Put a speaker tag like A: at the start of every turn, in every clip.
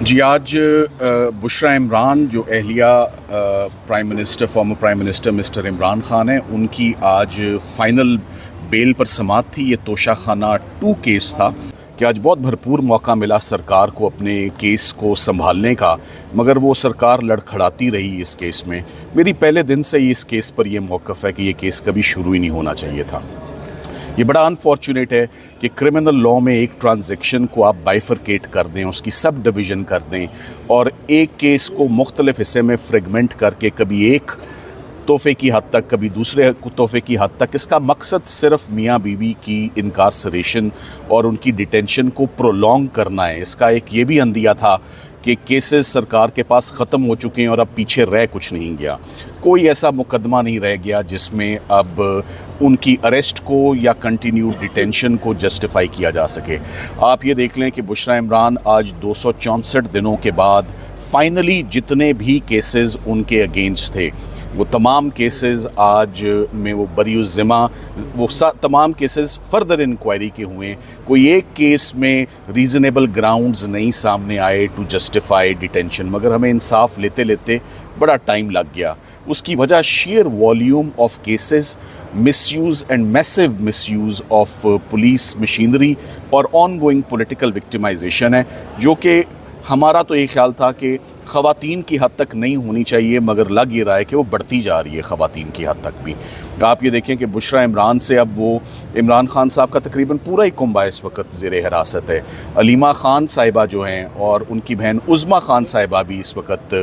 A: जी, आज बुशरा इमरान जो अहलिया former prime minister mister Imran Khan हैं, उनकी आज फाइनल बेल पर समाअत थी। ये तोशाखाना 2 केस था कि आज बहुत भरपूर मौका मिला सरकार को अपने केस को संभालने का, मगर वो सरकार लड़खड़ाती रही इस केस में। मेरी पहले दिन से ही इस केस पर यह मौक़िफ़ है कि ये केस कभी शुरू ही नहीं होना चाहिए था। ये बड़ा अनफॉर्चुनेट है कि क्रिमिनल लॉ में एक ट्रांजैक्शन को आप बाइफरकेट कर दें, उसकी सब डिवीज़न कर दें और एक केस को मुख्तलिफ हिस्से में फ्रेगमेंट करके कभी एक तोहफ़े की हद तक, कभी दूसरे तोहफ़े की हद तक। इसका मकसद सिर्फ मियाँ बीवी की इनकार्सरेशन और उनकी डिटेंशन को प्रोलॉन्ग करना है। इसका एक ये भी अंदिया था कि केसेस सरकार के पास ख़त्म हो चुके हैं और अब पीछे रह कुछ नहीं गया। कोई ऐसा मुकदमा नहीं रह गया जिसमें अब उनकी अरेस्ट को या कंटिन्यूड डिटेंशन को जस्टिफाई किया जा सके। आप ये देख लें कि बुशरा इमरान आज 264 दिनों के बाद फाइनली जितने भी केसेस उनके अगेंस्ट थे वो तमाम केसेस आज में वो बरीउज़्ज़िमा, वो तमाम केसेस फर्दर इंक्वायरी के हुए। कोई एक केस में रीज़नेबल ग्राउंड्स नहीं सामने आए टू जस्टिफाई डिटेंशन, मगर हमें इंसाफ लेते लेते बड़ा टाइम लग गया। उसकी वजह share volume of cases, misuse and massive misuse of police machinery और ऑनगोइंग पॉलिटिकल विक्टिमाइजेशन है, जो कि हमारा तो ये ख्याल था कि ख़वातीन की हद तक नहीं होनी चाहिए, मगर लग ये रहा है कि वो बढ़ती जा रही है ख़वातीन की हद तक भी। आप ये देखें कि बुशरा इमरान से अब वो इमरान खान साहब का तकरीबन पूरा ही कुंबा इस वक्त ज़ेर हिरासत है। अलीमा खान साहिबा जो हैं और उनकी बहन उज़्मा खान साहिबा भी इस वक्त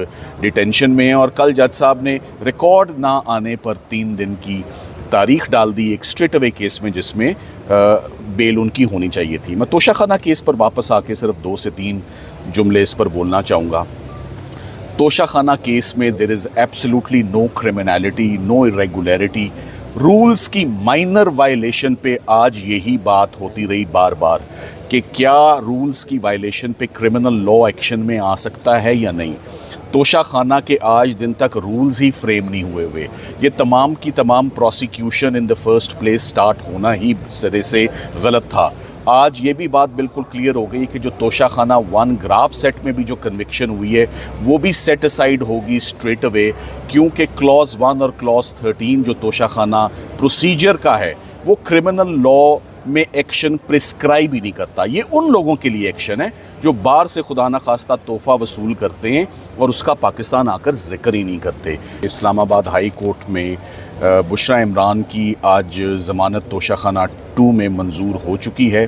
A: डिटेंशन में हैं और कल जज साहब ने रिकॉर्ड ना आने पर 3 दिन की तारीख डाल दी एक स्ट्रेट अवे केस में, जिसमें बेल उनकी होनी चाहिए थी। मैं तोशाखाना केस पर वापस आके सिर्फ 2 से 3 जुमले इस पर बोलना चाहूँगा। तोशाखाना केस में there is absolutely no criminality, no irregularity. Rules की माइनर वायलेशन पे आज यही बात होती रही बार बार कि क्या रूल्स की वायलेशन पे क्रिमिनल लॉ एक्शन में आ सकता है या नहीं। तोशाखाना के आज दिन तक रूल्स ही फ्रेम नहीं हुए। ये तमाम की तमाम prosecution in the first place start होना ही सिरे से गलत था। आज ये भी बात बिल्कुल क्लियर हो गई कि जो तोशाखाना 1 ग्राफ सेट में भी जो कन्विक्शन हुई है वो भी सेट असाइड होगी स्ट्रेट अवे, क्योंकि क्लॉज 1 और क्लॉज 13 जो तोशाखाना प्रोसीजर का है वो क्रिमिनल लॉ में एक्शन प्रिस्क्राइब ही नहीं करता। ये उन लोगों के लिए एक्शन है जो बाहर से खुदा न खास्ता तोहफ़ा वसूल करते हैं और उसका पाकिस्तान आकर जिक्र ही नहीं करते। इस्लामाबाद हाई कोर्ट में बुशरा इमरान की आज ज़मानत तोशाखाना 2 में मंजूर हो चुकी है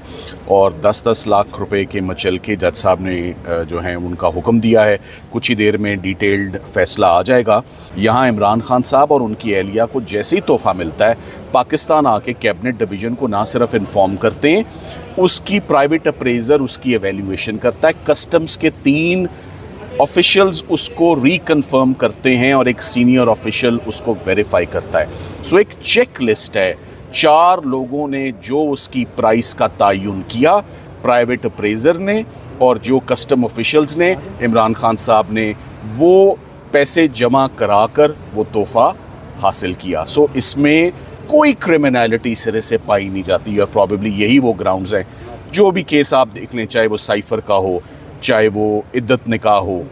A: और 10-10 लाख रुपए के मचलके जज साहब ने जो हैं उनका हुक्म दिया है। कुछ ही देर में डिटेल्ड फ़ैसला आ जाएगा। यहाँ इमरान खान साहब और उनकी एहलिया को जैसे ही तोहफ़ा मिलता है, पाकिस्तान आके कैबिनेट डिवीज़न को ना सिर्फ इन्फॉर्म करते हैं, उसकी प्राइवेट अप्रेज़र उसकी एवेल्यूएशन करता है। कस्टम्स के 3 ऑफिशियल्स उसको रिकन्फर्म करते हैं और एक सीनियर ऑफिशियल उसको वेरीफाई करता है। सो एक चेक लिस्ट है। 4 लोगों ने जो उसकी प्राइस का तयन किया, प्राइवेट अप्रेज़र ने और जो कस्टम ऑफिशियल्स ने, इमरान खान साहब ने वो पैसे जमा कराकर वो तोहफ़ा हासिल किया। सो इसमें कोई क्रिमिनलिटी सिरे से पाई नहीं जाती और प्रॉबेबली यही वो ग्राउंड्स हैं। जो भी केस आप देख लें, चाहे वो साइफ़र का हो, चाहे वो इद्दत निकाह हो,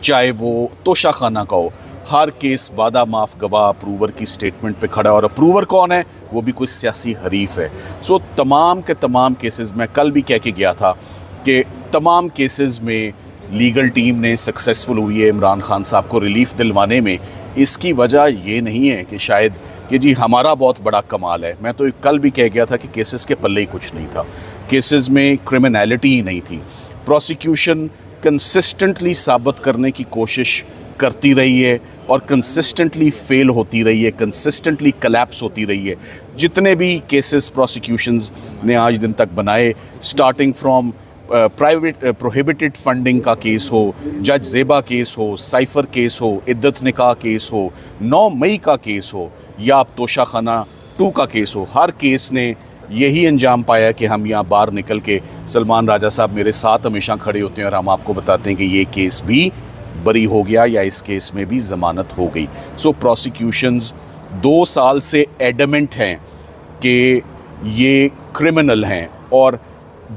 A: चाहे वो तोशाखाना का हो, हर केस वादा माफ़ गवाह अप्रूवर की स्टेटमेंट पे खड़ा है और अप्रूवर कौन है? वो भी कोई सियासी हरीफ है। सो तमाम के तमाम केसेस, मैं कल भी कह के गया था कि तमाम केसेस में लीगल टीम ने सक्सेसफुल हुई है इमरान खान साहब को रिलीफ़ दिलवाने में। इसकी वजह ये नहीं है कि शायद कि जी हमारा बहुत बड़ा कमाल है। मैं तो कल भी कह गया था कि केसेस के पल्ले ही कुछ नहीं था, केसेस में क्रिमिनलिटी ही नहीं थी। प्रोसिक्यूशन कंसिस्टेंटली साबित करने की कोशिश करती रही है और कंसिस्टेंटली फेल होती रही है, कंसिस्टेंटली कोलैप्स होती रही है। जितने भी केसेस प्रोसिक्यूशंस ने आज दिन तक बनाए, starting from private prohibited funding का केस हो, जज ज़ेबा केस हो, साइफ़र केस हो, इद्दत निकाह केस हो, 9 मई का केस हो या अब तोशाखाना 2 का केस हो, हर केस ने यही अंजाम पाया कि हम यहाँ बाहर निकल के, सलमान राजा साहब मेरे साथ हमेशा खड़े होते हैं और हम आपको बताते हैं कि ये केस भी बरी हो गया या इस केस में भी ज़मानत हो गई। सो प्रोसिक्यूशंस 2 साल से एडमेंट हैं कि ये क्रिमिनल हैं और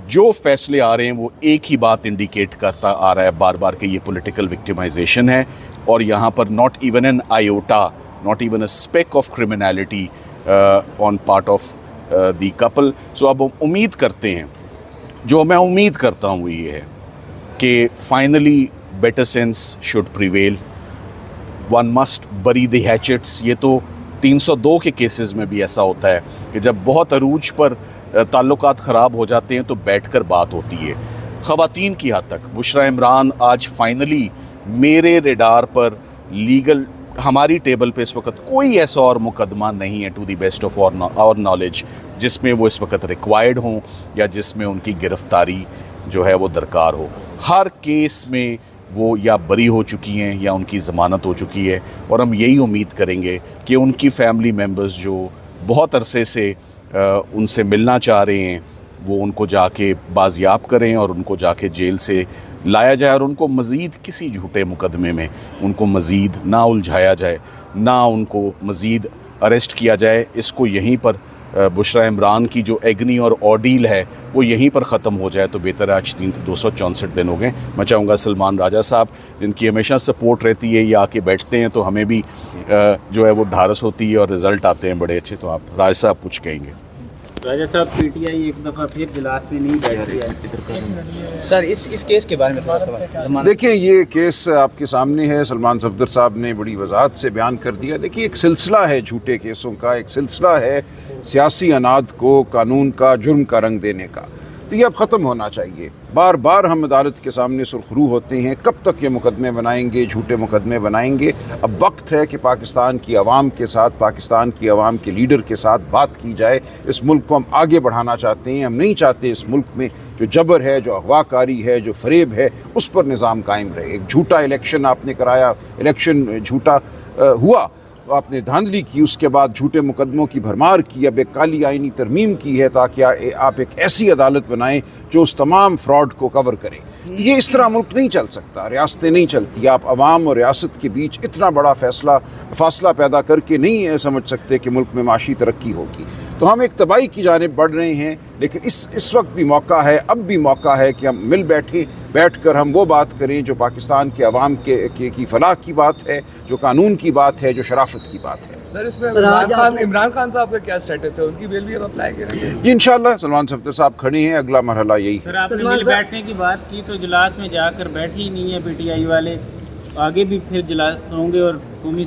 A: जो फैसले आ रहे हैं वो एक ही बात इंडिकेट करता आ रहा है बार बार कि ये पॉलिटिकल विक्टिमाइजेशन है, और यहाँ पर not even an iota, not even a speck of criminality on part of the couple. So अब हम उम्मीद करते हैं, जो मैं उम्मीद करता हूँ वो ये है कि finally better sense should prevail, one must bury the hatchets. ये तो 302 के केसेस में भी ऐसा होता है कि जब बहुत अरूज पर ताल्लुकात ख़राब हो जाते हैं तो बैठकर बात होती है। ख़वातीन की हद तक बुशरा इमरान आज फाइनली मेरे रेडार पर लीगल, हमारी टेबल पे इस वक्त कोई ऐसा और मुकदमा नहीं है to the best of our knowledge जिसमें वो इस वक्त रिक्वायर्ड हों या जिसमें उनकी गिरफ्तारी जो है वो दरकार हो। हर केस में वो या बरी हो चुकी हैं या उनकी ज़मानत हो चुकी है, और हम यही उम्मीद करेंगे कि उनकी फैमिली मेम्बर्स जो बहुत अरसे से उनसे मिलना चाह रहे हैं वो उनको जाके बाजियाब करें और उनको जाके जेल से लाया जाए, और उनको मज़ीद किसी झूठे मुकदमे में उनको मज़ीद ना उलझाया जाए, ना उनको मज़ीद अरेस्ट किया जाए। इसको यहीं पर बुशरा इमरान की जो एग्नी और ऑर्डील है वो यहीं पर ख़त्म हो जाए तो बेहतर है। आज 264 दिन हो गए। मैं चाहूँगा सलमान राजा साहब, जिनकी हमेशा सपोर्ट रहती है, ये आके बैठते हैं तो हमें भी जो है वो ढारस होती है और रिज़ल्ट आते हैं बड़े अच्छे। तो आप राजा साहब कुछ कहेंगे?
B: राजा साहब, पीटीआई एक दफ़ा फिर इजलास में नहीं बैठ रही है
C: सर, इस केस के बारे में थोड़ा सा
D: देखिए, ये केस आपके सामने है, सलमान सफदर साहब ने बड़ी वजाहत से बयान कर दिया। देखिए, एक सिलसिला है झूठे केसों का, एक सिलसिला है सियासी अनाद को कानून का, जुर्म का रंग देने का। तो ये अब ख़त्म होना चाहिए। बार बार हम अदालत के सामने सुरखरू होते हैं, कब तक ये मुकदमे बनाएंगे, झूठे मुकदमे बनाएंगे। अब वक्त है कि पाकिस्तान की आवाम के साथ, पाकिस्तान की आवाम के लीडर के साथ बात की जाए। इस मुल्क को हम आगे बढ़ाना चाहते हैं। हम नहीं चाहते इस मुल्क में जो जबर है, जो अगवाकारी है, जो फरेब है, उस पर निज़ाम कायम रहे। एक झूठा इलेक्शन आपने कराया, इलेक्शन झूठा हुआ, आपने धांधली की, उसके बाद झूठे मुकदमों की भरमार की, अब एक काली आईनी तरमीम की है ताकि आप एक ऐसी अदालत बनाएं जो उस तमाम फ्रॉड को कवर करे। ये इस तरह मुल्क नहीं चल सकता, रियासतें नहीं चलती। आप अवाम और रियासत के बीच इतना बड़ा फासला पैदा करके नहीं समझ सकते कि मुल्क में माशी तरक्की होगी। तो हम एक तबाही की जानिब बढ़ रहे हैं, लेकिन इस वक्त भी मौका है, अब भी मौका है कि हम मिल बैठकर हम वो बात करें जो पाकिस्तान के अवाम की फलाह की बात है, जो कानून की बात है, जो शराफत की बात है।
E: सर, इसमें इमरान खान साहब का क्या स्टेटस है? उनकी बेल भी अब अप्लाई करेंगे
D: जी इंशाल्लाह। सलमान सफदर साहब खड़े हैं, अगला मरहला यही है।
B: सर, आपने मिल बैठने की बात की तो इजलास में जाकर बैठे ही नहीं है पीटीआई वाले, आगे भी फिर इजलास होंगे और कौमी